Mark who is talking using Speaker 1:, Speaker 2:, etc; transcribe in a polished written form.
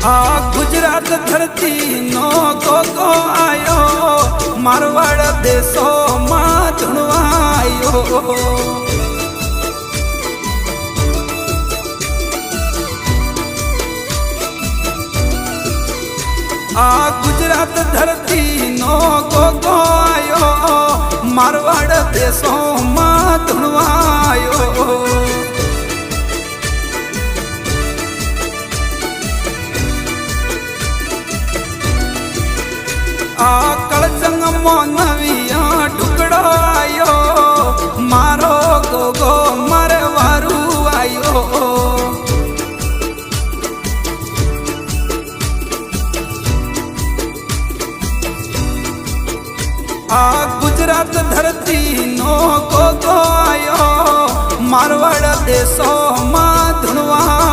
Speaker 1: આ ગુજરાત ધરતી નો ગોગો આયો, મારવાડ દેશો માં ધણવાયો। આ ગુજરાત ધરતી નો ગોગો આયો, મારવાડ દેશો માં ધણવાયો। આ કળજંગ મોનવિયા ટુકડો આયો, મારો ગોગો મારે વારું આયો। આ ગુજરાત ધરતી નો ગોગો આયો, મારવાડ દેશો માં ધણવા